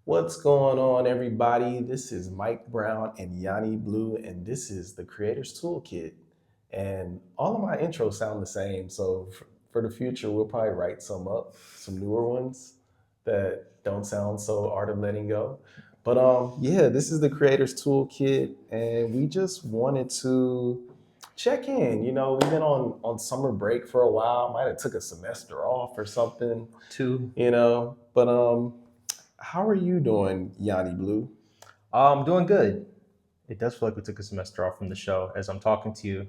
What's going on, everybody? This is Mike Brown and YawnyBlew, and this is the Creator's Toolkit. And all of my intros sound the same, so for the future, we'll probably write some newer ones that don't sound so art of letting go. But yeah, this is the Creator's Toolkit, and we just wanted to check in. You know, we've been on summer break for a while. Might have took a semester off or something. Two. But how are you doing, YawnyBlew? I'm doing good. It does feel like we took a semester off from the show. As I'm talking to you,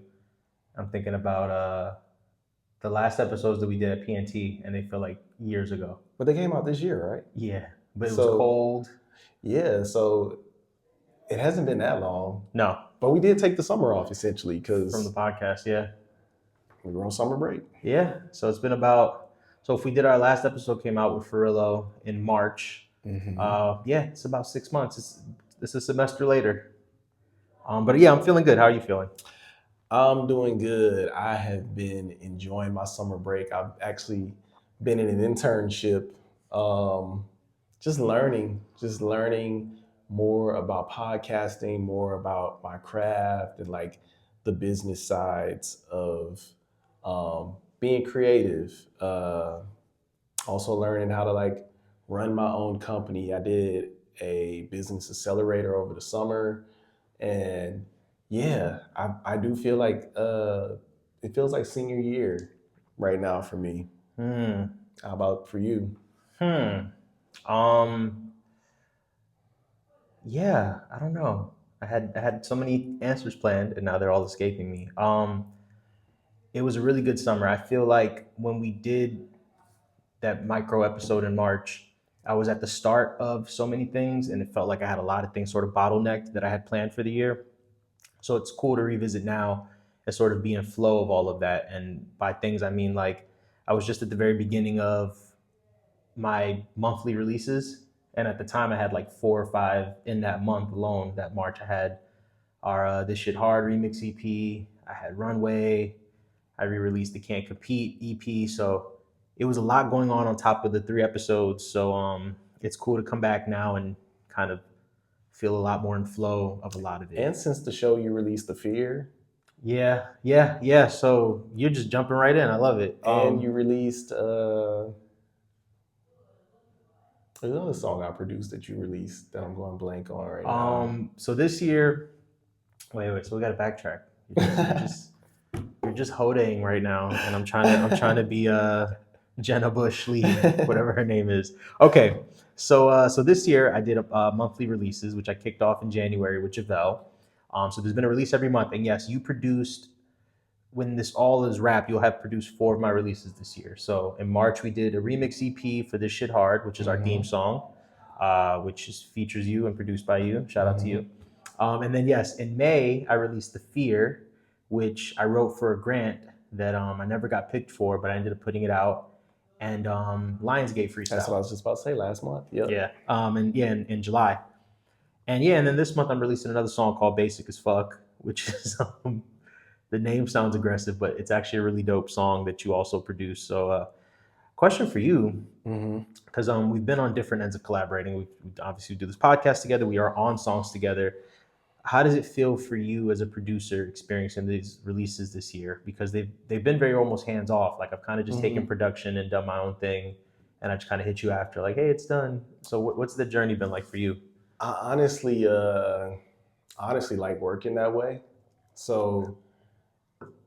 I'm thinking about the last episodes that we did at PNT, and they feel like years ago. But they came out this year, right? Yeah, but it was So cold. yeah, so it hasn't been that long. No, But we did take the summer off essentially from the because podcast, yeah. we were on summer break. Yeah, so it's been about, so if we did our last episode came out with Farillo in March, yeah, it's about 6 months. It's a semester later. But yeah, I'm feeling good. How are you feeling? I'm doing good. I have been enjoying my summer break. I've actually been in an internship, um, just learning more about podcasting, more about my craft, and like the business sides of being creative. Also learning how to like run my own company. I did a business accelerator over the summer, and yeah, I do feel like it feels like senior year right now for me. Hmm. How about for you? Hmm. Um. Yeah, I don't know. I had so many answers planned, and now they're all escaping me. It was a really good summer. I feel like when we did that micro episode in March, I was at the start of so many things, and it felt like I had a lot of things sort of bottlenecked that I had planned for the year. So it's cool to revisit now and sort of be in flow of all of that. And by things, I mean like I was just at the very beginning of my monthly releases. And at the time, I had like 4 or 5 in that month alone. That March, I had our This Shit Hard remix EP. I had Runway. I re-released the Can't Compete EP. So it was a lot going on top of the 3 episodes. So it's cool to come back now and kind of feel a lot more in flow of a lot of it. And since the show you released The Fear, Yeah. So you're just jumping right in. I love it. and you released there's another song I produced that you released that I'm going blank on right now. So this year, wait. So we got to backtrack. You're just holding right now, and I'm trying to be Jenna Bush Lee, whatever her name is. Okay, so this year I did monthly releases, which I kicked off in January with Javelle. So there's been a release every month, and yes, you produced. When this all is wrapped, you'll have produced 4 of my releases this year. So in March we did a remix EP for This Shit Hard, which is our theme song, features you and produced by you. Shout out to you. And then yes, in May I released The Fear, which I wrote for a grant that I never got picked for, but I ended up putting it out. And Lionsgate Freestyle. That's what I was just about to say last month. Yep. Yeah. In July. And then this month I'm releasing another song called Basic as Fuck, which is the name sounds aggressive, but it's actually a really dope song that you also produce. So question for you, because we've been on different ends of collaborating. We obviously do this podcast together. We are on songs together. How does it feel for you as a producer experiencing these releases this year? Because they've been very almost hands off. Like I've kind of just taken production and done my own thing, and I just kind of hit you after, like, hey, it's done. So what's the journey been like for you? I honestly like working that way. So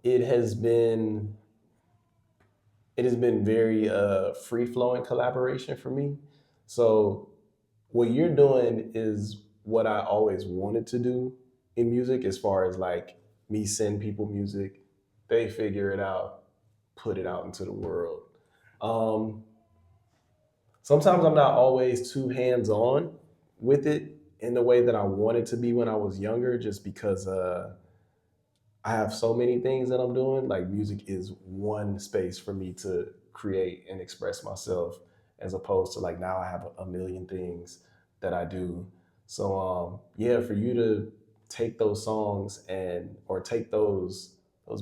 it has been very free flowing collaboration for me. So what you're doing is what I always wanted to do in music, as far as like me send people music, they figure it out, put it out into the world. Um, Sometimes I'm not always too hands on with it in the way that I wanted to be when I was younger, just because I have so many things that I'm doing. Like music is one space for me to create and express myself, as opposed to like now I have a million things that I do. So yeah, for you to take those songs or take those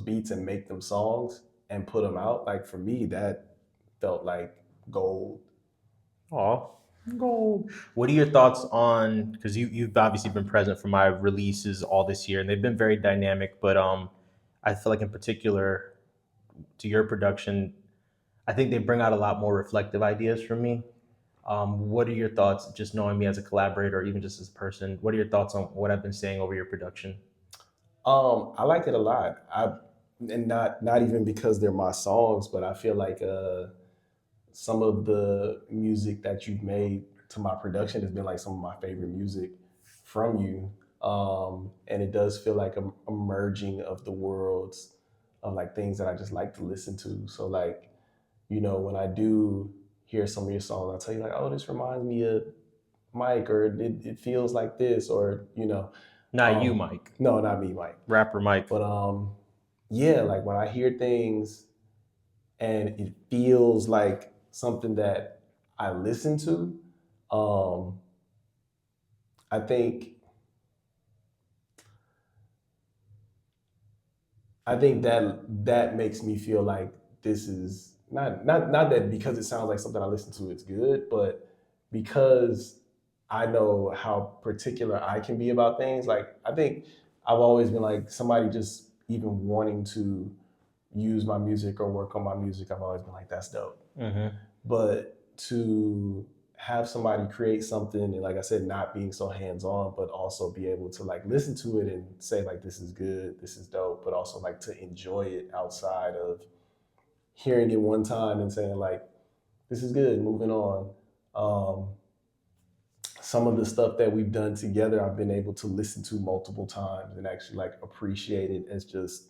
beats and make them songs and put them out, like for me that felt like gold. Oh, Gold. What are your thoughts on, because you've obviously been present for my releases all this year and they've been very dynamic, but I feel like in particular to your production, I think they bring out a lot more reflective ideas from me. What are your thoughts, just knowing me as a collaborator or even just as a person? What are your thoughts on what I've been saying over your production? I like it a lot. And not even because they're my songs, but I feel like some of the music that you've made to my production has been like some of my favorite music from you. And it does feel like a merging of the worlds of like things that I just like to listen to. So like, when I do hear some of your songs, I'll tell you like, oh, this reminds me of Mike, or it feels like this, or Not you, Mike. no, not me, Mike. Rapper Mike. But yeah, like when I hear things and it feels like something that I listen to, um, I think that makes me feel like this is not that because it sounds like something I listen to it's good, but because I know how particular I can be about things. Like I think I've always been like somebody just even wanting to use my music or work on my music. I've always been like that's dope. Mm-hmm. But to have somebody create something and like I said, not being so hands-on, but also be able to like listen to it and say like this is good, this is dope, but also like to enjoy it outside of hearing it one time and saying like this is good, moving on. Um, some of the stuff that we've done together, I've been able to listen to multiple times and actually like appreciate it as just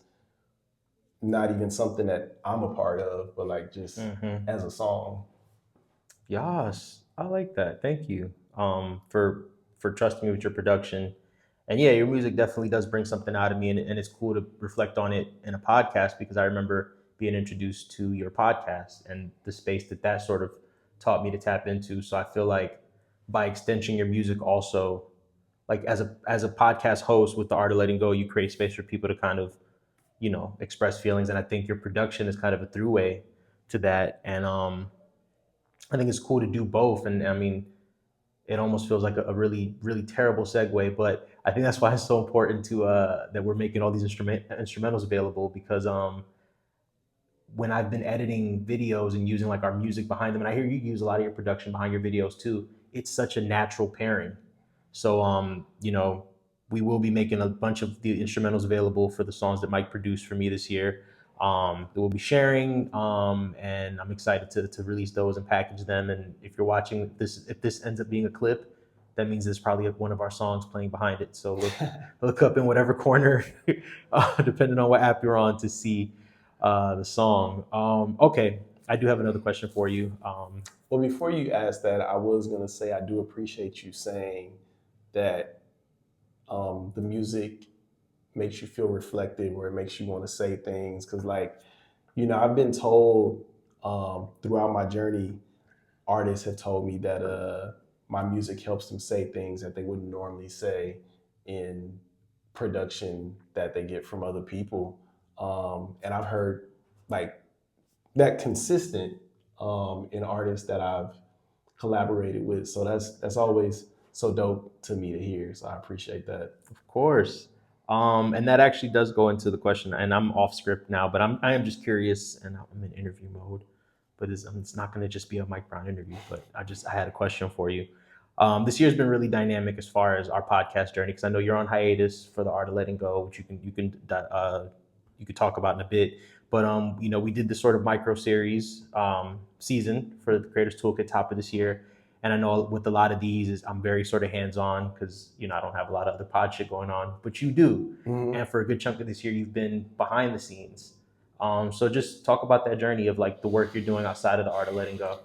not even something that I'm a part of, but like just Mm-hmm. as a song. Yes, I like that. Thank you for trusting me with your production. And yeah, your music definitely does bring something out of me, and it's cool to reflect on it in a podcast because I remember being introduced to your podcast and the space that sort of taught me to tap into. So I feel like by extension, your music also, like as a podcast host with the art of letting go, you create space for people to kind of express feelings, and I think your production is kind of a throughway to that. And I think it's cool to do both. And I mean, it almost feels like a really, really terrible segue, but I think that's why it's so important to that we're making all these instrumentals available because when I've been editing videos and using like our music behind them, and I hear you use a lot of your production behind your videos too, it's such a natural pairing. So we will be making a bunch of the instrumentals available for the songs that Mike produced for me this year. That we'll be sharing, and I'm excited to release those and package them. And if you're watching this, if this ends up being a clip, that means there's probably one of our songs playing behind it. So look up in whatever corner, depending on what app you're on, to see the song. Okay, I do have another question for you. Well, before you ask that, I was gonna say I do appreciate you saying that the music makes you feel reflective or it makes you want to say things. Because, like, I've been told throughout my journey, artists have told me that my music helps them say things that they wouldn't normally say in production that they get from other people. And I've heard like that consistent in artists that I've collaborated with. So that's always so dope to me to hear. So I appreciate that. Of course. And that actually does go into the question, and I'm off script now, but I am just curious, and I'm in interview mode, but it's not going to just be a Mike Brown interview. But I had a question for you. This year's been really dynamic as far as our podcast journey, because I know you're on hiatus for the art of letting go, which you could talk about in a bit. But we did this sort of micro series season for the Creators Toolkit top of this year. And I know with a lot of these, I'm very sort of hands on because I don't have a lot of other pod shit going on, but you do. Mm-hmm. And for a good chunk of this year, you've been behind the scenes. So just talk about that journey of like the work you're doing outside of the art of letting go.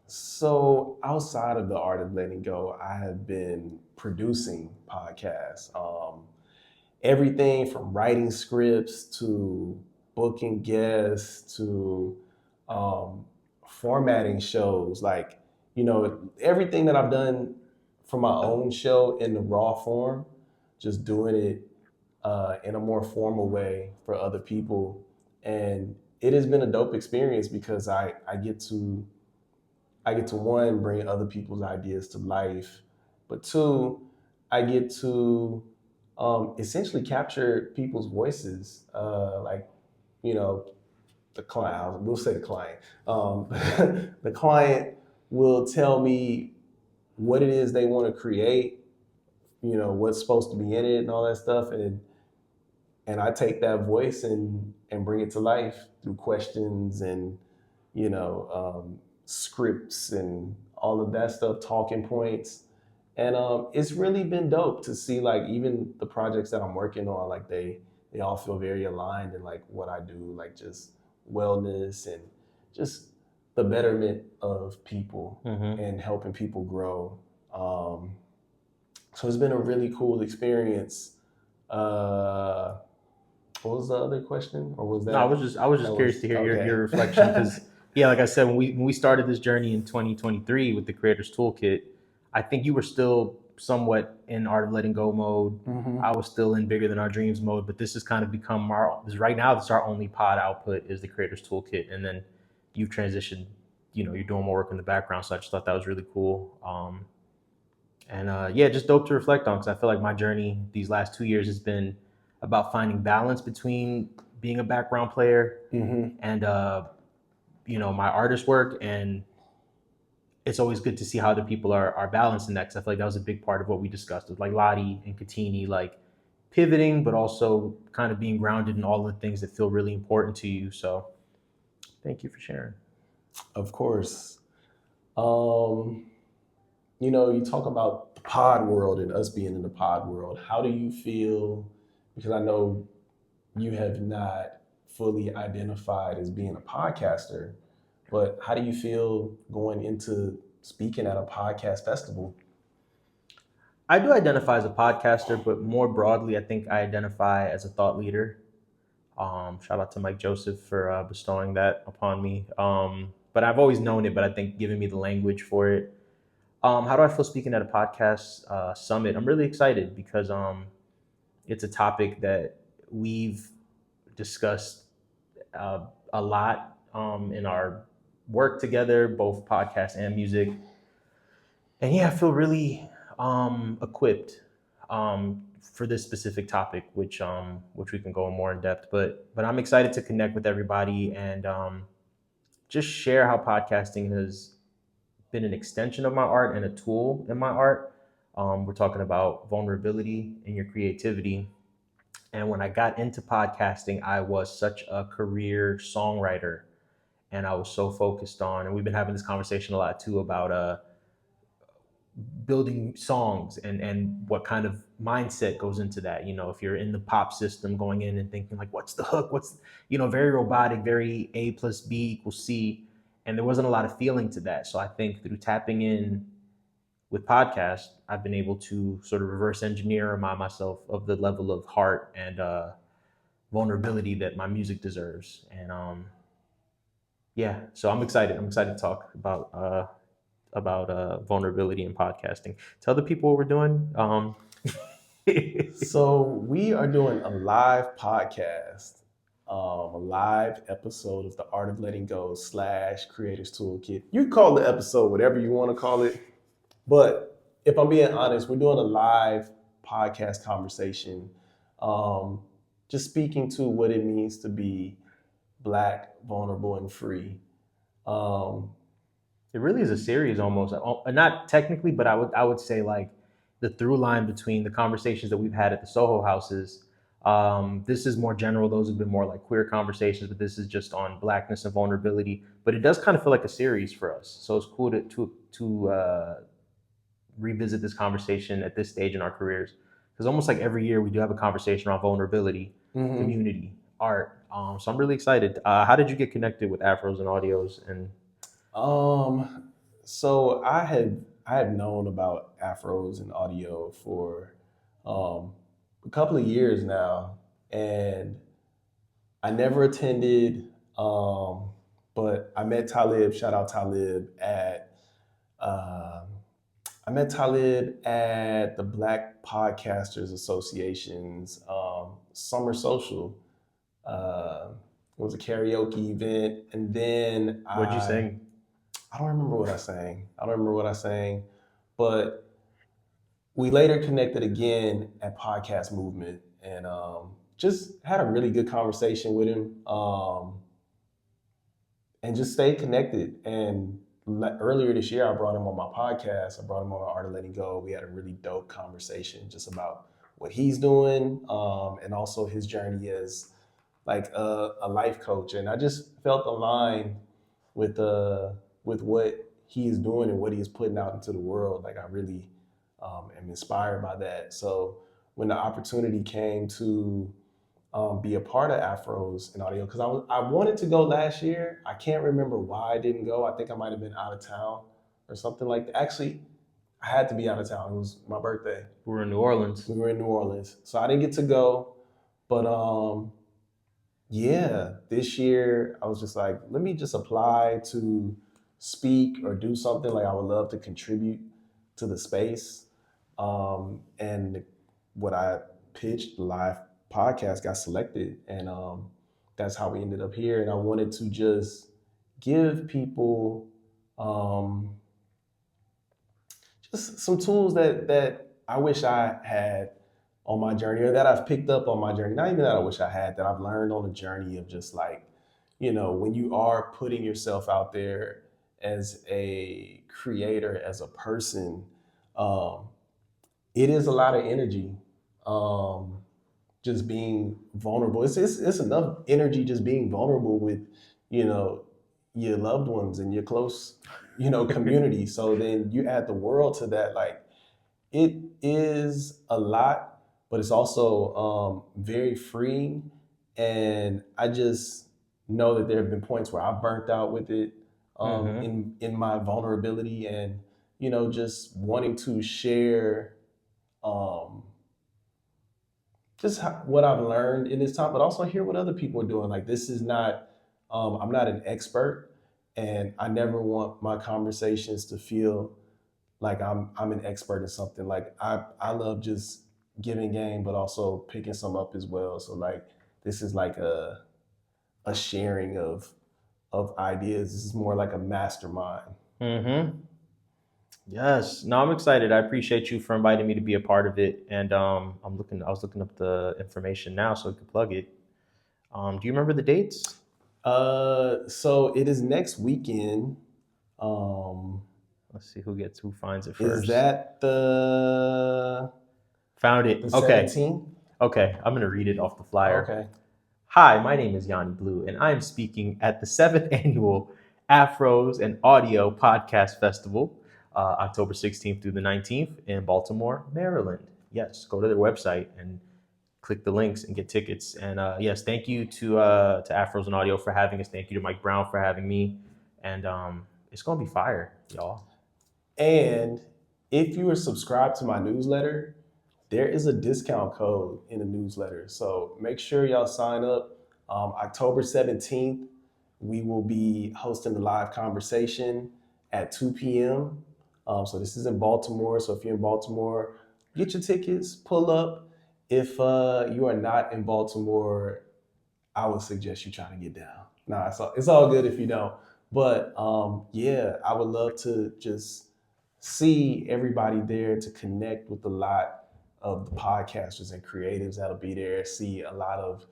So outside of the art of letting go, I have been producing podcasts. Everything from writing scripts to booking guests to formatting shows. Like, everything that I've done for my own show in the raw form, just doing it in a more formal way for other people. And it has been a dope experience because I get to I get to, one, bring other people's ideas to life, but two, I get to essentially capture people's voices. Like, you know, the client, we'll say the client, the client will tell me what it is they want to create, you know, what's supposed to be in it and all that stuff. And I take that voice and bring it to life through questions and, you know, scripts and all of that stuff, talking points. And it's really been dope to see, like, even the projects that I'm working on, like they all feel very aligned in like what I do, like just wellness and just the betterment of people and helping people grow. So it's been a really cool experience. What was the other question, or was that? No, I was just curious to hear okay. your reflection because yeah, like I said, when we started this journey in 2023 with the Creators Toolkit, I think you were still somewhat in Art of Letting Go mode. I was still in Bigger Than Our Dreams mode, but this has kind of become our, right now this is our only pod output is the Creators Toolkit, and then you've transitioned. You know, you're doing more work in the background, so I just thought that was really cool. Yeah, just dope to reflect on because I feel like my journey these last 2 years has been about finding balance between being a background player and you know, my artist work, and it's always good to see how other people are balancing that because I feel like that was a big part of what we discussed with like Lottie and Katini, like pivoting but also kind of being grounded in all the things that feel really important to you. So thank you for sharing. Of course. You know, you talk about the pod world and us being in the pod world. How do you feel? Because I know you have not fully identified as being a podcaster, but how do you feel going into speaking at a podcast festival? I do identify as a podcaster, but more broadly, I think I identify as a thought leader. Shout out to Mike Joseph for bestowing that upon me. But I've always known it, but I think giving me the language for it. How do I feel speaking at a podcast summit? I'm really excited because it's a topic that we've discussed a lot in our work together, both podcast and music. And yeah, I feel really equipped for this specific topic, which we can go more in depth. But I'm excited to connect with everybody and just share how podcasting has been an extension of my art and a tool in my art. We're talking about vulnerability in your creativity. And when I got into podcasting, I was such a career songwriter and I was so focused on, and we've been having this conversation a lot too about building songs and what kind of mindset goes into that. You know, if you're in the pop system going in and thinking like, what's the hook? What's, you know, very robotic, very A plus B equals C. And there wasn't a lot of feeling to that. So I think through tapping in with podcasts, I've been able to sort of reverse engineer, remind myself of the level of heart and vulnerability that my music deserves. And yeah, so I'm excited. I'm excited to talk about vulnerability in podcasting. Tell the people what we're doing. So we are doing a live podcast, a live episode of the Art of Letting Go / Creators Toolkit. You call the episode whatever you want to call it, but if I'm being honest, we're doing a live podcast conversation, just speaking to what it means to be Black, vulnerable, and free. It really is a series almost. Not technically, but I would say like the through line between the conversations that we've had at the Soho houses. This is more general. Those have been more like queer conversations, but this is just on Blackness and vulnerability. But it does kind of feel like a series for us. So it's cool to revisit this conversation at this stage in our careers. Because almost like every year we do have a conversation around vulnerability, community, art. So I'm really excited. How did you get connected with Afros and Audios? And So I had known about Afros and audio for a couple of years now, and I never attended. But I met Talib. Shout out Talib at. I met Talib at the Black Podcasters Association's summer social. It was a karaoke event, and then what'd you sing? I don't remember what I sang, but we later connected again at Podcast Movement and just had a really good conversation with him and just stayed connected. And earlier this year, I brought him on my podcast. I brought him on Art of Letting Go. We had a really dope conversation just about what he's doing and also his journey as like a life coach. And I just felt aligned with what he is doing and what he is putting out into the world. Like I really am inspired by that. So when the opportunity came to be a part of Afros and audio, because I wanted to go last year. I can't remember why I didn't go. I think I might have been out of town or something like that. Actually, I had to be out of town. It was my birthday. We were in New Orleans. We were in New Orleans. So I didn't get to go. But yeah, this year I was just like, let me just apply to speak or do something. Like I would love to contribute to the space. And what I pitched, the live podcast, got selected. And that's how we ended up here. And I wanted to just give people just some tools that I wish I had on my journey, or that I've picked up on my journey. Not even that I wish I had, that I've learned on the journey of just like, you know, when you are putting yourself out there as a creator, as a person, it is a lot of energy. Just being vulnerable. It's enough energy just being vulnerable with, you know, your loved ones and your close, you know, community. So then you add the world to that. Like it is a lot, but it's also very freeing. And I just know that there have been points where I've burnt out with it in my vulnerability and, you know, just wanting to share just what I've learned in this time, but also hear what other people are doing. Like this is not, I'm not an expert, and I never want my conversations to feel like I'm an expert in something. Like I love just giving game, but also picking some up as well. So like this is like a sharing of ideas. This is more like a mastermind. Mm-hmm. Yes. No, I'm excited. I appreciate you for inviting me to be a part of it. And I was looking up the information now so we could plug it. Do you remember the dates? So it is next weekend. Let's see who finds it first. Is that found it? the Okay. 17th? Okay. I'm gonna read it off the flyer. Okay. Hi, my name is YawnyBlew, and I am speaking at the 7th annual Afros and Audio Podcast Festival, October 16th through the 19th in Baltimore, Maryland. Yes, go to their website and click the links and get tickets. And yes, thank you to Afros and Audio for having us. Thank you to Mike Brown for having me. And it's gonna be fire, y'all. And if you are subscribed to my newsletter, there is a discount code in the newsletter. So make sure y'all sign up. October 17th, we will be hosting the live conversation at 2 p.m. So this is in Baltimore. So if you're in Baltimore, get your tickets, pull up. If you are not in Baltimore, I would suggest you try to get down. Nah, it's all good if you don't. But yeah, I would love to just see everybody there, to connect with a lot of the podcasters and creatives that'll be there, see a lot of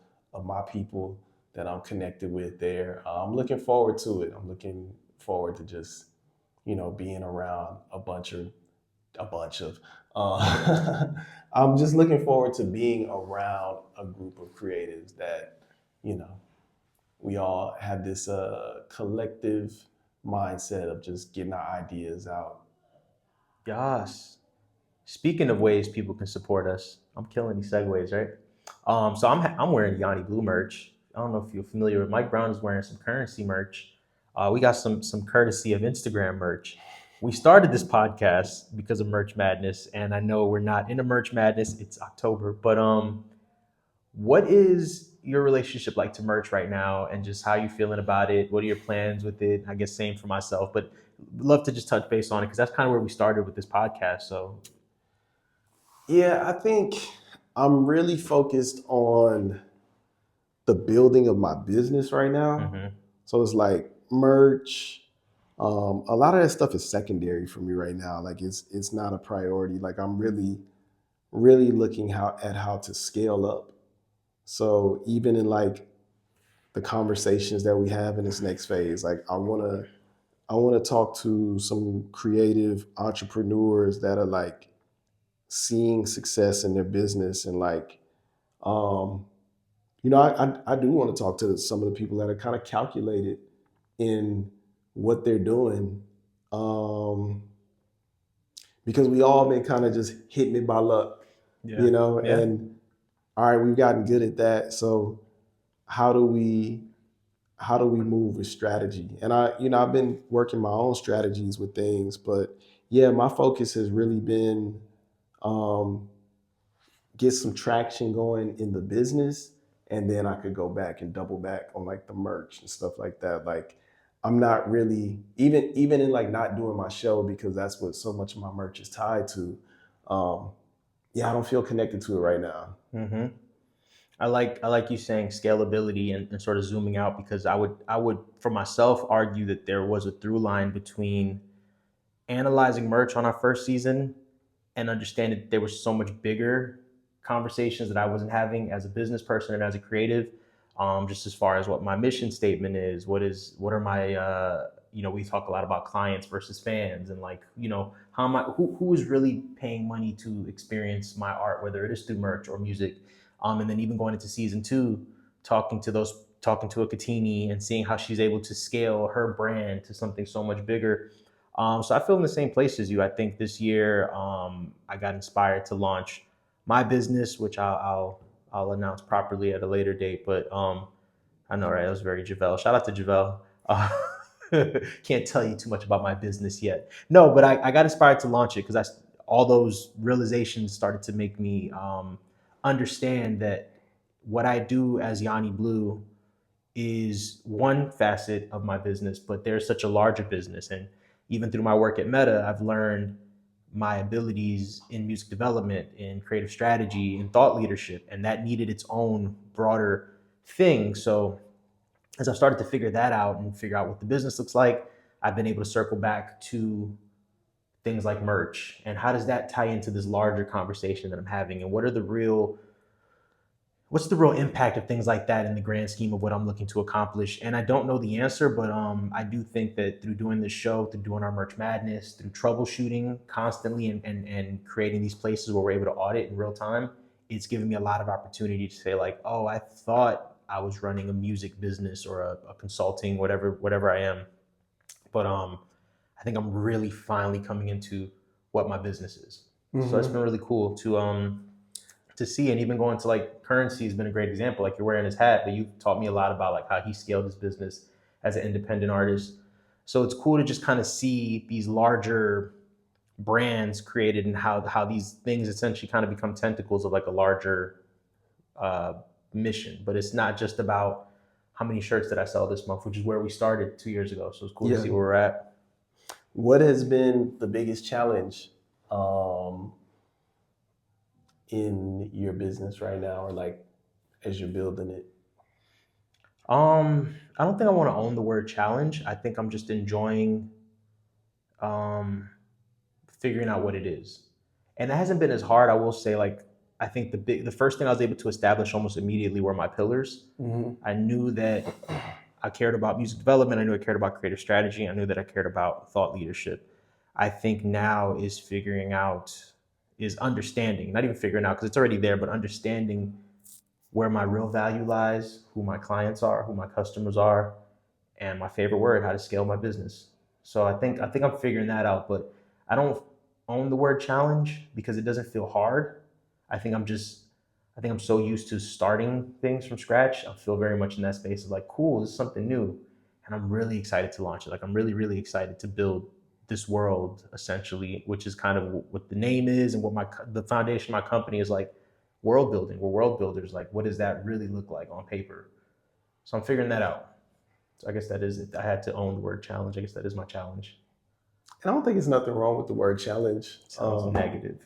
my people that I'm connected with there. I'm looking forward to it. I'm looking forward to just, you know, being around a bunch of, I'm just looking forward to being around a group of creatives that, you know, we all have this collective mindset of just getting our ideas out. Yes. Speaking of ways people can support us, I'm killing these segues, right? So I'm wearing YawnyBlew merch. I don't know if you're familiar with Mike Brown is wearing some currency merch. We got some courtesy of Instagram merch. We started this podcast because of Merch Madness, and I know we're not in a Merch Madness. It's October, but what is your relationship like to merch right now, and just how you feeling about it? What are your plans with it? I guess same for myself, but love to just touch base on it because that's kind of where we started with this podcast. So yeah, I think I'm really focused on the building of my business right now. mm-hmm. So it's like merch, A lot of that stuff is secondary for me right now. Like it's not a priority. Like I'm really looking at how to scale up. So even in like the conversations that we have in this next phase, like I wanna talk to some creative entrepreneurs that are like seeing success in their business and like um, I do want to talk to some of the people that are kind of calculated in what they're doing, um, because we all been kind of just hitting it by luck, Yeah. Yeah. and all right, we've gotten good at that. So how do we move with strategy? And I've been working my own strategies with things, but yeah, my focus has really been um, get some traction going in the business, and then I could go back and double back on like the merch and stuff like that. Like I'm not really even in like not doing my show, because that's what so much of my merch is tied to. Um, yeah, I don't feel connected to it right now. Mm-hmm. I like you saying scalability and sort of zooming out, because I would for myself argue that there was a through line between analyzing merch on our first season and understanding that there were so much bigger conversations that I wasn't having as a business person and as a creative. Just as far as what my mission statement is, what are my we talk a lot about clients versus fans, and like, how am I who is really paying money to experience my art, whether it is through merch or music. And then even going into season two, talking to a Katini and seeing how she's able to scale her brand to something so much bigger. So I feel in the same place as you. I think this year I got inspired to launch my business, which I'll announce properly at a later date. But I know, right? That was very Javelle. Shout out to Javelle. Uh, can't tell you too much about my business yet. No, but I got inspired to launch it because all those realizations started to make me understand that what I do as YawnyBlew is one facet of my business, but there's such a larger business. And even through my work at Meta, I've learned my abilities in music development, in creative strategy, in thought leadership, and that needed its own broader thing. So as I've started to figure that out and figure out what the business looks like, I've been able to circle back to things like merch and how does that tie into this larger conversation that I'm having, and what's the real impact of things like that in the grand scheme of what I'm looking to accomplish? And I don't know the answer, but I do think that through doing this show, through doing our merch madness, through troubleshooting constantly and creating these places where we're able to audit in real time, it's given me a lot of opportunity to say like, oh, I thought I was running a music business or a consulting, whatever I am. But I think I'm really finally coming into what my business is. So it's Mm-hmm. been really cool to see. And even going to like currency has been a great example. Like, you're wearing his hat, but you've taught me a lot about like how he scaled his business as an independent artist. So it's cool to just kind of see these larger brands created and how these things essentially kind of become tentacles of like a larger uh, mission. But it's not just about how many shirts did I sell this month, which is where we started 2 years ago. So it's cool to Yeah. see where we're at. What has been the biggest challenge um, in your business right now, or like as you're building it? I don't think I want to own the word challenge. I think I'm just enjoying um, figuring out what it is. And it hasn't been as hard, I will say. Like, I think the first thing I was able to establish almost immediately were my pillars. Mm-hmm. I knew that I cared about music development. I knew I cared about creative strategy. I knew that I cared about thought leadership. I think now is understanding, not even figuring out because it's already there, but understanding where my real value lies, who my clients are, who my customers are, and my favorite word, how to scale my business. So I think I'm figuring that out, but I don't own the word challenge because it doesn't feel hard. I think I'm so used to starting things from scratch. I feel very much in that space of like, cool, this is something new. And I'm really excited to launch it. Like, I'm really, really excited to build this world essentially, which is kind of what the name is and what the foundation of my company is, like world building. We're world builders. Like, what does that really look like on paper? So I'm figuring that out. So I guess that is it. I had to own the word challenge. I guess that is my challenge. And I don't think there's nothing wrong with the word challenge. It sounds negative,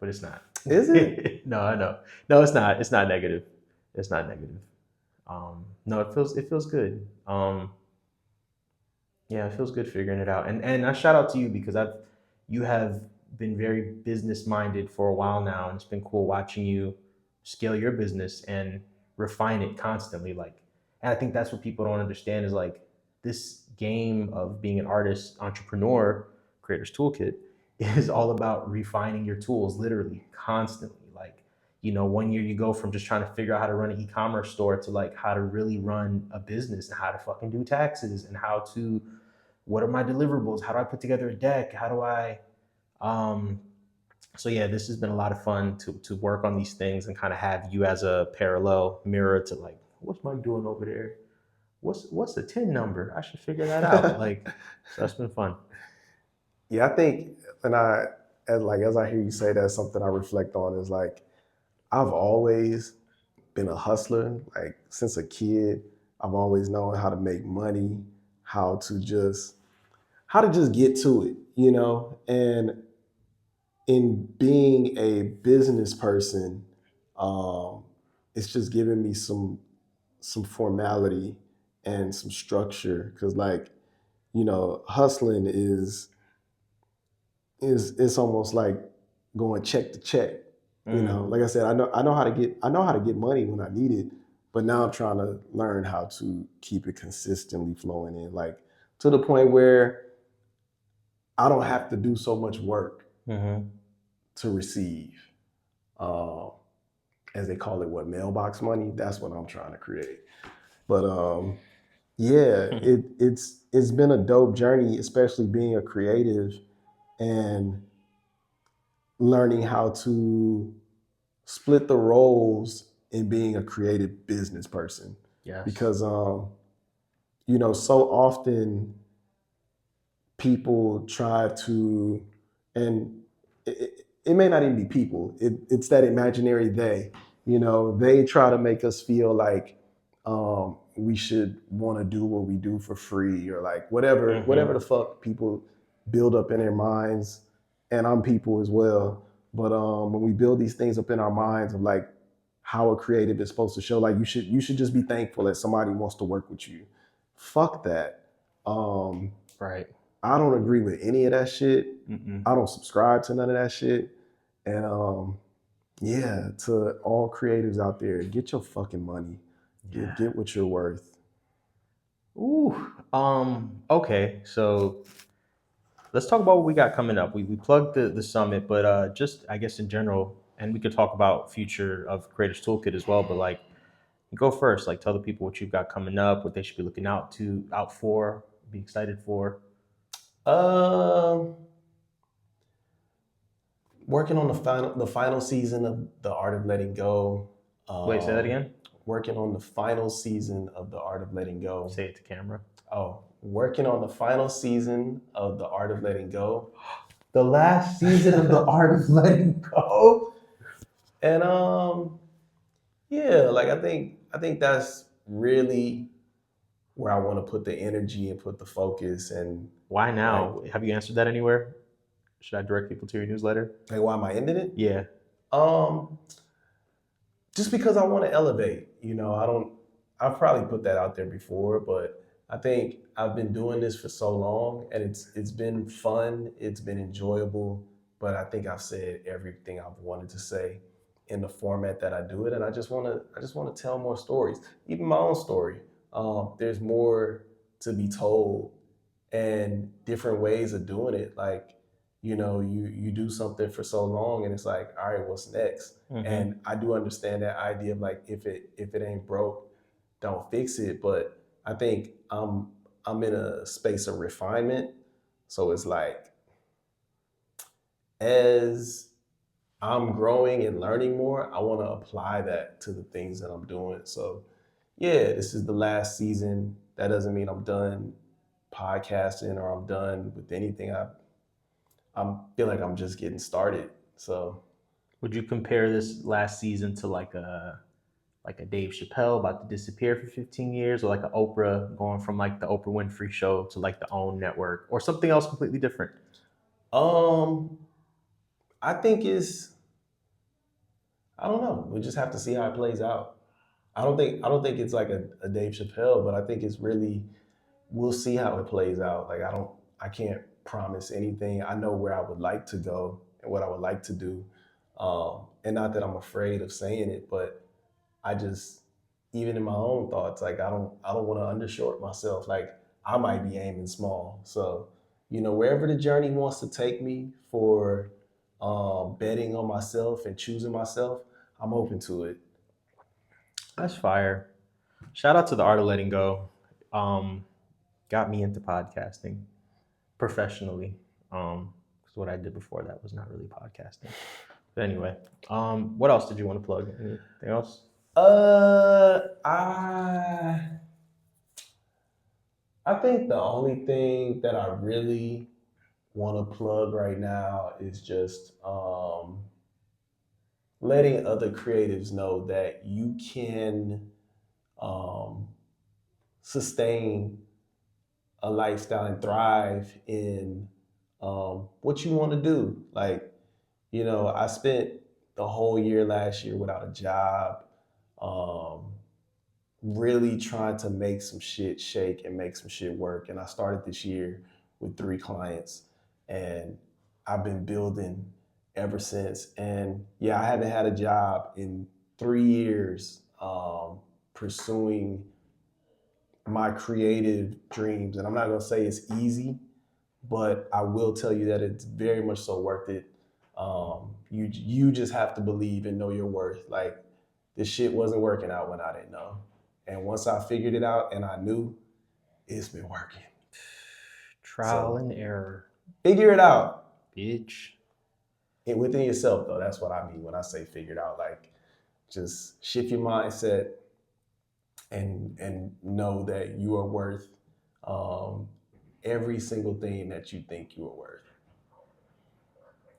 but it's not. Is it? No, I know. No, it's not. It's not negative. It's not negative. No, it feels good. Yeah, it feels good figuring it out. And I shout out to you because you have been very business minded for a while now, and it's been cool watching you scale your business and refine it constantly. Like, and I think that's what people don't understand is like this game of being an artist, entrepreneur, creator's toolkit is all about refining your tools literally constantly. Like, one year you go from just trying to figure out how to run an e-commerce store to like how to really run a business and how to fucking do taxes and how to what are my deliverables? How do I put together a deck? How do I um so yeah, this has been a lot of fun to work on these things and kind of have you as a parallel mirror to like, what's Mike doing over there? What's the tin number? I should figure that out. Like, so that's been fun. Yeah, I think, and as I hear you say that, something I reflect on is like I've always been a hustler. Like since a kid, I've always known how to make money, how to just get to it, And in being a business person, um, it's just giving me some formality and some structure because like hustling is it's almost like going check to check. Like I said, I know how to get money when I need it, but now I'm trying to learn how to keep it consistently flowing in, like to the point where I don't have to do so much work Mm-hmm. to receive. Um, as they call it, what, mailbox money? That's what I'm trying to create. But yeah, it's been a dope journey, especially being a creative and learning how to split the roles in being a creative business person. Yes. Because so often people try to, and it may not even be people, it's that imaginary they, they try to make us feel like we should want to do what we do for free or like whatever Mm-hmm. the fuck people build up in their minds. And I'm people as well. But when we build these things up in our minds of like how a creative is supposed to show, like you should just be thankful that somebody wants to work with you. Fuck that. Um, Right. I don't agree with any of that shit. Mm-mm. I don't subscribe to none of that shit. And yeah, to all creatives out there, get your fucking money. Yeah. Get what you're worth. Ooh. Okay. So let's talk about what we got coming up. We plugged the summit, but just I guess in general, and we could talk about future of Creators Toolkit as well. But like, you go first. Like, tell the people what you've got coming up, what they should be looking out for, be excited for. Um, Working on the final season of The Art of Letting Go. Wait, say that Um, again. Working on the final season of The Art of Letting Go. Say it to camera. Oh, working on the final season of The Art of Letting Go. The last season of The Art of Letting Go. And yeah, like I think that's really where I want to put the energy and put the focus and Why like now? Have you answered that anywhere? Should I direct people to your newsletter? why am I ending it? Yeah. Um, just because I want to elevate. I've probably put that out there before, but I think I've been doing this for so long and it's been fun, it's been enjoyable, but I think I've said everything I've wanted to say in the format that I do it, and I just want to tell more stories, even my own story. There's more to be told and different ways of doing it. Like, you do something for so long and it's like, all right, what's next? Mm-hmm. And I do understand that idea of like, if it ain't broke, don't fix it. But I think I'm in a space of refinement. So it's like, as I'm growing and learning more, I want to apply that to the things that I'm doing. So yeah, this is the last season. That doesn't mean I'm done podcasting or I'm done with anything. I feel like I'm just getting started. So Would you compare this last season to like a Dave Chappelle about to disappear for 15 years, or like an Oprah going from like the Oprah Winfrey show to like the OWN network, or something else completely different? um I think I don't know. We just have to see how it plays out. I don't think it's like a Dave Chappelle, but I think it's really we'll see how it plays out. Like I can't promise anything. I know where I would like to go and what I would like to do. And not that I'm afraid of saying it, but I just, even in my own thoughts, like I don't want to undershort myself. Like I might be aiming small. So, wherever the journey wants to take me for betting on myself and choosing myself, I'm open to it. That's fire. Shout out to the art of letting go. Um, got me into podcasting professionally. 'Cause what I did before that was not really podcasting. But anyway, what else did you want to plug? Anything else? I think the only thing that I really want to plug right now is just letting other creatives know that you can um, sustain a lifestyle and thrive in what you want to do. Like, I spent the whole year last year without a job, um, really trying to make some shit shake and make some shit work. And I started this year with 3 clients, and I've been building ever since. And yeah, I haven't had a job in 3 years, pursuing my creative dreams. And I'm not gonna say it's easy, but I will tell you that it's very much so worth it. You just have to believe and know your worth. Like, this shit wasn't working out when I didn't know. And once I figured it out and I knew, it's been working. Trial So and error, figure it out. bitch. And within yourself, though, that's what I mean when I say figure it out. Like, just shift your mindset and know that you are worth every single thing that you think you are worth.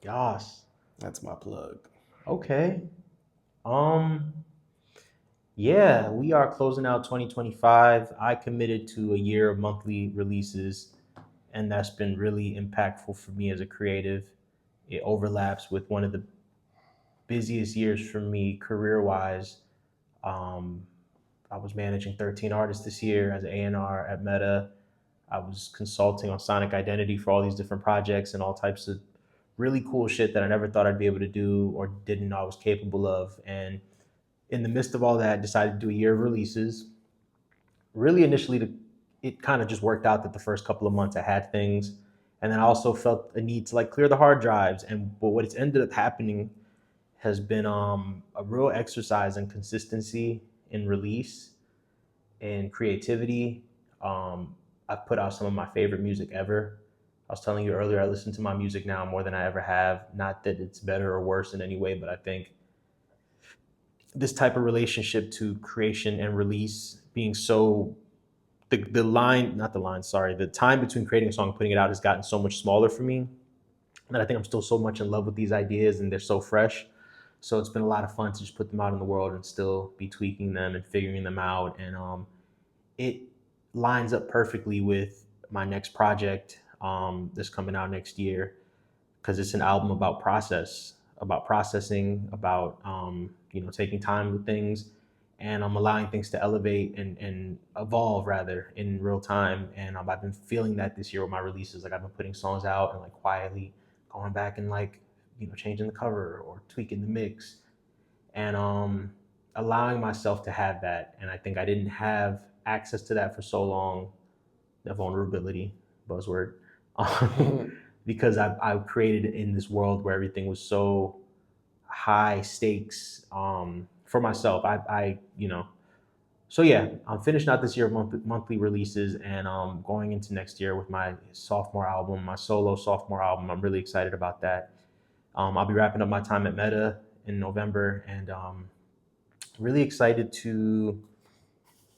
Yas. That's my plug. Okay. Yeah, we are closing out 2025. I committed to a year of monthly releases, and that's been really impactful for me as a creative. It overlaps with one of the busiest years for me career-wise. Um, I was managing 13 artists this year as an A&R at Meta. I was consulting on sonic identity for all these different projects and all types of really cool shit that I never thought I'd be able to do or didn't know I was capable of. And in the midst of all that, decided to do a year of releases. Really, initially, it kind of just worked out that the first couple of months I had things, and then I also felt a need to like clear the hard drives. And but what it's ended up happening has been a real exercise in consistency in release and creativity. I've put out some of my favorite music ever. I was telling you earlier, I listen to my music now more than I ever have. Not that it's better or worse in any way, but I think this type of relationship to creation and release being so the line, not the line, sorry, the time between creating a song and putting it out has gotten so much smaller for me that I think I'm still so much in love with these ideas and they're so fresh. So it's been a lot of fun to just put them out in the world and still be tweaking them and figuring them out. And it lines up perfectly with my next project that's coming out next year because it's an album about processing, about taking time with things, and I'm allowing things to elevate and evolve rather in real time. And I've been feeling that this year with my releases. Like I've been putting songs out and like quietly going back and like changing the cover or tweaking the mix and allowing myself to have that. And I think I didn't have access to that for so long. The vulnerability buzzword. Because I've created in this world where everything was so high stakes for myself. So yeah, I'm finishing out this year of monthly releases and going into next year with my sophomore album, my solo sophomore album. I'm really excited about that. I'll be wrapping up my time at Meta in November and really excited to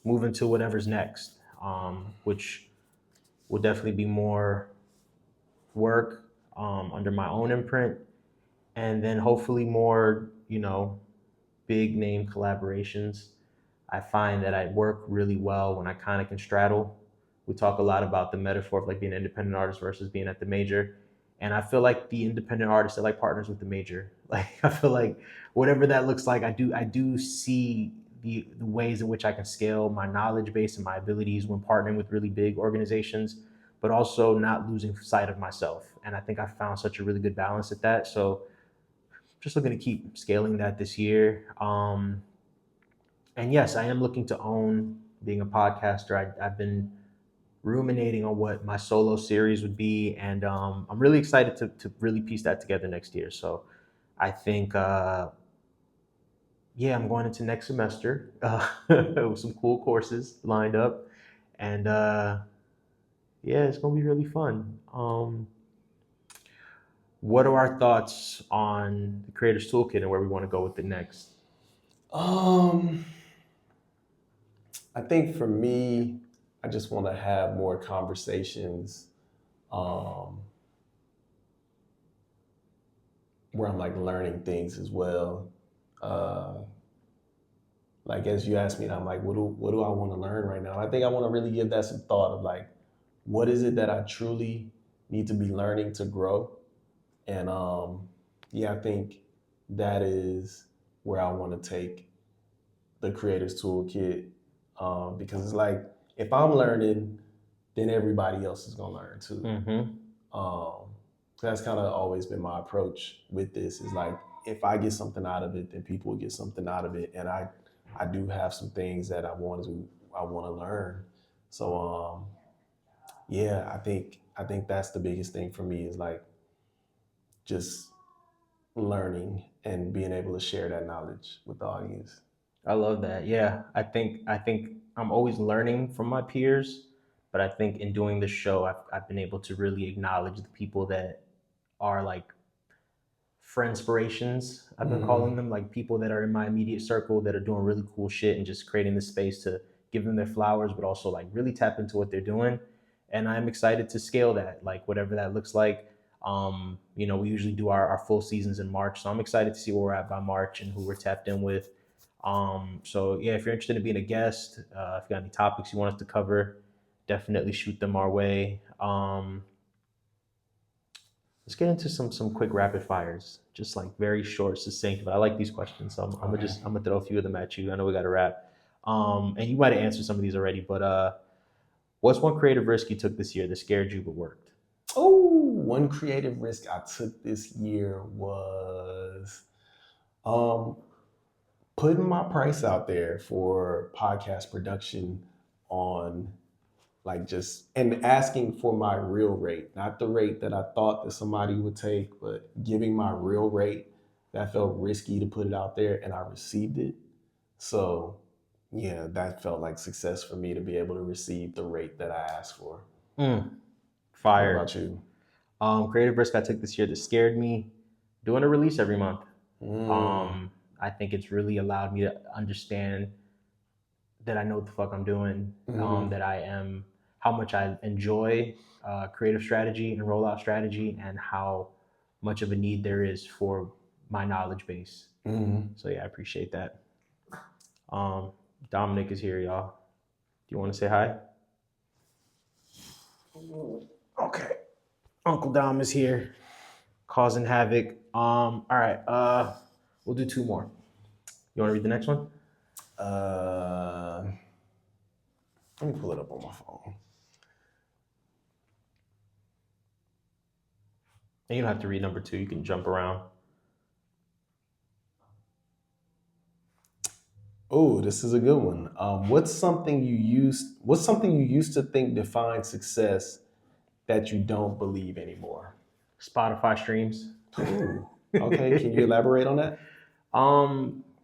move into whatever's next, which will definitely be more work under my own imprint, and then hopefully more, big name collaborations. I find that I work really well when I kind of can straddle. We talk a lot about the metaphor of like being an independent artist versus being at the major. And I feel like the independent artists are like partners with the major. Like I feel like whatever that looks like, I do see the ways in which I can scale my knowledge base and my abilities when partnering with really big organizations, but also not losing sight of myself. And I think I found such a really good balance at that. So just looking to keep scaling that this year. And yes, I am looking to own being a podcaster. I've been ruminating on what my solo series would be, and I'm really excited to really piece that together next year. So I think, yeah, I'm going into next semester with some cool courses lined up, and yeah, it's gonna be really fun. What are our thoughts on the Creators Toolkit and where we want to go with it next? Um, I think for me, I just want to have more conversations where I'm like learning things as well. Uh, like as you asked me, I'm like, what do I want to learn right now? I think I want to really give that some thought of like, what is it that I truly need to be learning to grow? And yeah, I think that is where I want to take the Creators Toolkit, because it's like if I'm learning, then everybody else is gonna learn too. Um, that's kind of always been my approach with this. Is like if I get something out of it, then people will get something out of it, and I do have some things that I want to learn. So yeah, I think that's the biggest thing for me is like just learning and being able to share that knowledge with the audience. I love that. Yeah, I think I'm always learning from my peers, but I think in doing this show, I've been able to really acknowledge the people that are like friendspirations. I've been calling Mm-hmm. them, like people that are in my immediate circle that are doing really cool shit and just creating the space to give them their flowers, but also like really tap into what they're doing. And I'm excited to scale that, like whatever that looks like. We usually do our full seasons in March, so I'm excited to see where we're at by March and who we're tapped in with. So yeah, if you're interested in being a guest, if you got any topics you want us to cover, definitely shoot them our way. Let's get into some quick rapid fires, just like very short, succinct. But I like these questions, so Okay. I'm gonna throw a few of them at you. I know we got to wrap. And you might have answered some of these already, but what's one creative risk you took this year that scared you but worked? Oh, one creative risk I took this year was um, putting my price out there for podcast production on like just and asking for my real rate, not the rate that I thought that somebody would take, but giving my real rate. That felt risky to put it out there, and I received it. So yeah, that felt like success for me to be able to receive the rate that I asked for. Mm, What fire. about you? Creative risk I took this year that scared me, doing a release every month. Mm, I think it's really allowed me to understand that I know what the fuck I'm doing, mm, that I am, how much I enjoy creative strategy and rollout strategy, and how much of a need there is for my knowledge base. mm. So yeah, I appreciate that. Um, Dominic is here, y'all. Do you want to say hi? Okay. Uncle Dom is here, causing havoc. All right. We'll do two more. You want to read the next one? Uh, Let me pull it up on my phone. And you don't have to read number two. You can jump around. Oh, this is a good one. What's something you used to think defined success that you don't believe anymore? Spotify streams. Ooh, okay. Can you elaborate on that?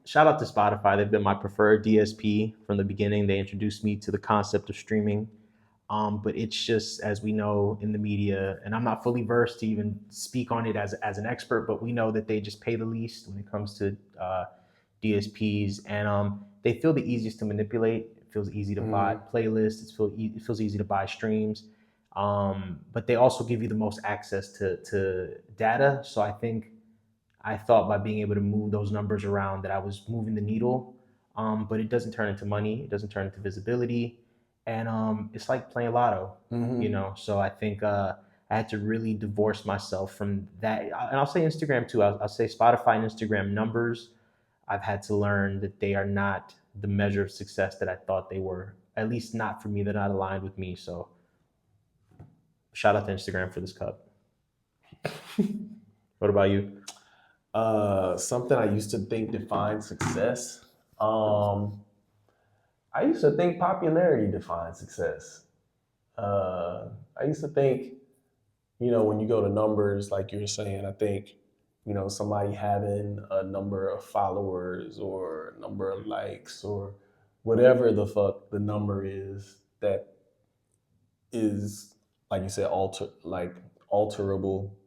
Shout out to Spotify. They've been my preferred DSP from the beginning. They introduced me to the concept of streaming. But it's just, as we know in the media, and I'm not fully versed to even speak on it as an expert, but we know that they just pay the least when it comes to DSPs, and they feel the easiest to manipulate. It feels easy to buy playlists. It feels easy to buy streams, but they also give you the most access to data. So I thought by being able to move those numbers around that I was moving the needle, but it doesn't turn into money. It doesn't turn into visibility, and it's like playing lotto, Mm-hmm. So I think I had to really divorce myself from that, and I'll say Instagram too. I'll say Spotify and Instagram numbers. I've had to learn that they are not. the measure of success that I thought they were. At least not for me. They're not aligned with me. So shout out to Instagram for this cup. What about you? Something I used to think defined success. I used to think popularity defined success. I used to think, when you go to numbers, like you were saying, I think, somebody having a number of followers or a number of likes or whatever the fuck the number is that is, like you said, alterable.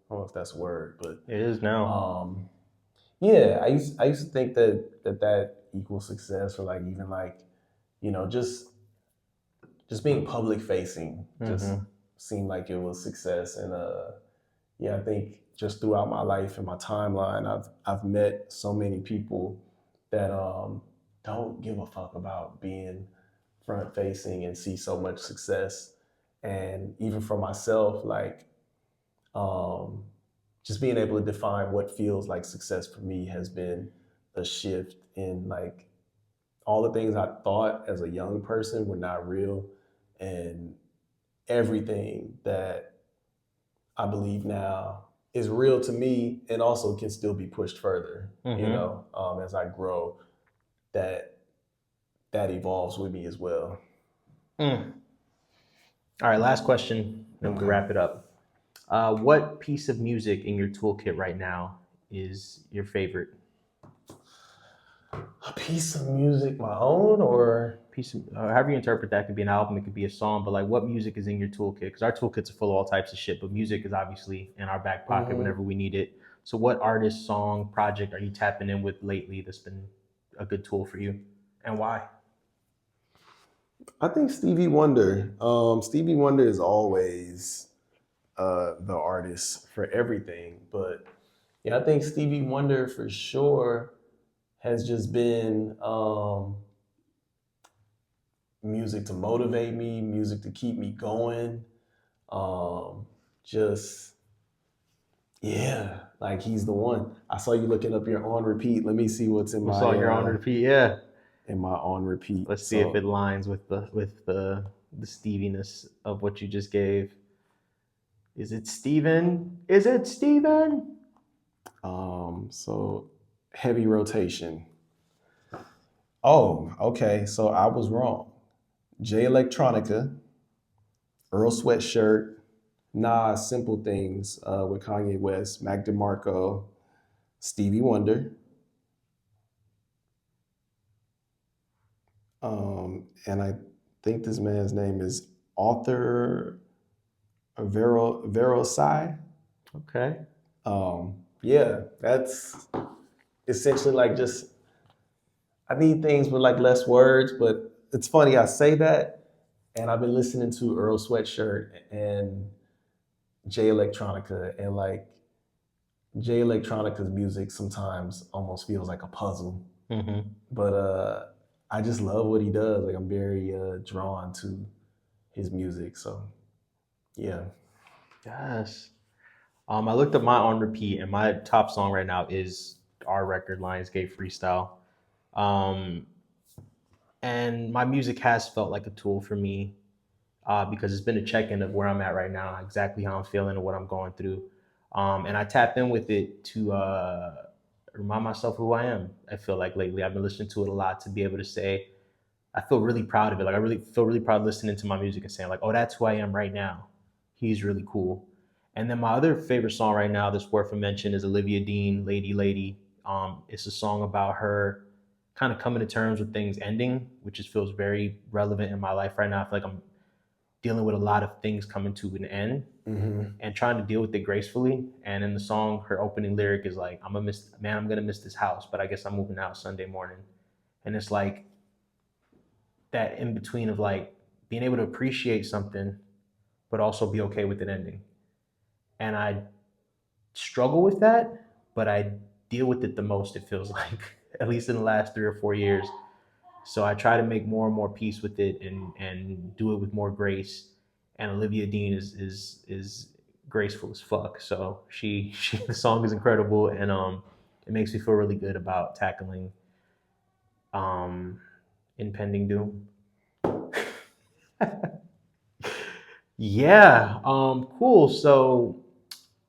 I don't know if that's a word, but It is now. yeah, I used to think that equals success, or like even like, just being public facing just seemed like it was success. And yeah, I think just throughout my life and my timeline, I've met so many people that don't give a fuck about being front facing and see so much success. And even for myself, like um, just being able to define what feels like success for me has been a shift in like all the things I thought as a young person were not real, and everything that I believe now is real to me and also can still be pushed further. As I grow, that evolves with me as well. Mm. All right, last question, then we can wrap it up. What piece of music in your toolkit right now is your favorite? A piece of music, my own, or Piece of, however you interpret that, could be an album, it could be a song, but like, what music is in your toolkit? Because our toolkits are full of all types of shit, but music is obviously in our back pocket whenever we need it. So, what artist, song, project are you tapping in with lately that's been a good tool for you, and why? I think Stevie Wonder. Stevie Wonder is always the artist for everything, but yeah, I think Stevie Wonder for sure has just been music to motivate me, music to keep me going. Just yeah, like he's the one. I saw you looking up your on repeat. Let me see what's in What's my on your on repeat? Yeah, on repeat. let's see if So it lines with the steviness of what you just gave. Is it Steven? Is it Steven? so heavy rotation. Oh, okay. So I was wrong. J Electronica, Earl Sweatshirt, Nas, Simple Things with Kanye West, Mac DeMarco, Stevie Wonder, and I think this man's name is Arthur Verosai. Okay. Yeah, that's essentially like just I need things with like less words, but it's funny I say that, and I've been listening to Earl Sweatshirt and J Electronica, and like J Electronica's music sometimes almost feels like a puzzle. But I just love what he does. Like I'm very drawn to his music. So yeah. Yes. I looked up my on repeat, and my top song right now is our record Lionsgate Freestyle. Um, and my music has felt like a tool for me because it's been a check-in of where I'm at right now, exactly how I'm feeling and what I'm going through. And I tap in with it to remind myself who I am. I feel like lately I've been listening to it a lot to be able to say I feel really proud of it. Like I really feel really proud listening to my music and saying like, oh, that's who I am right now. He's really cool. And then my other favorite song right now that's worth a mention is Olivia Dean, Lady Lady. It's a song about her kind of coming to terms with things ending, which just feels very relevant in my life right now. I feel like I'm dealing with a lot of things coming to an end and trying to deal with it gracefully. And in the song, her opening lyric is like, I'm gonna miss this house, but I guess I'm moving out Sunday morning. And it's like that in between of like being able to appreciate something, but also be okay with it ending. And I struggle with that, but I deal with it the most, it feels like, at least in the last 3 or 4 years. So I try to make more and more peace with it and do it with more grace. And Olivia Dean is graceful as fuck. So she the song is incredible, and it makes me feel really good about tackling um impending doom. Yeah, cool. So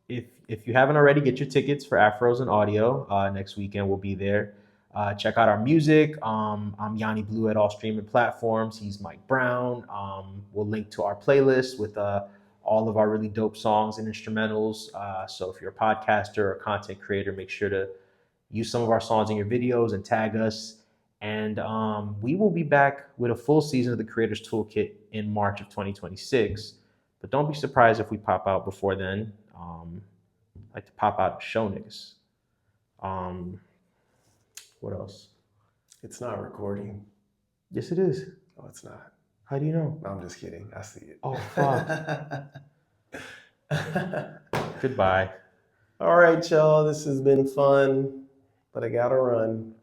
if you haven't already, get your tickets for Afros and Audio. Next weekend we'll be there. Check out our music. I'm YawnyBlew at all streaming platforms. He's Mike Brown. We'll link to our playlist with all of our really dope songs and instrumentals. So if you're a podcaster or content creator, make sure to use some of our songs in your videos and tag us. And we will be back with a full season of the Creators Toolkit in March of 2026. But don't be surprised if we pop out before then. Like to pop out and show niggas. What else? It's not recording. Yes, it is. Oh, it's not. How do you know? No, I'm just kidding. I see it. Oh, fuck. Goodbye. All right, y'all. This has been fun, but I gotta run.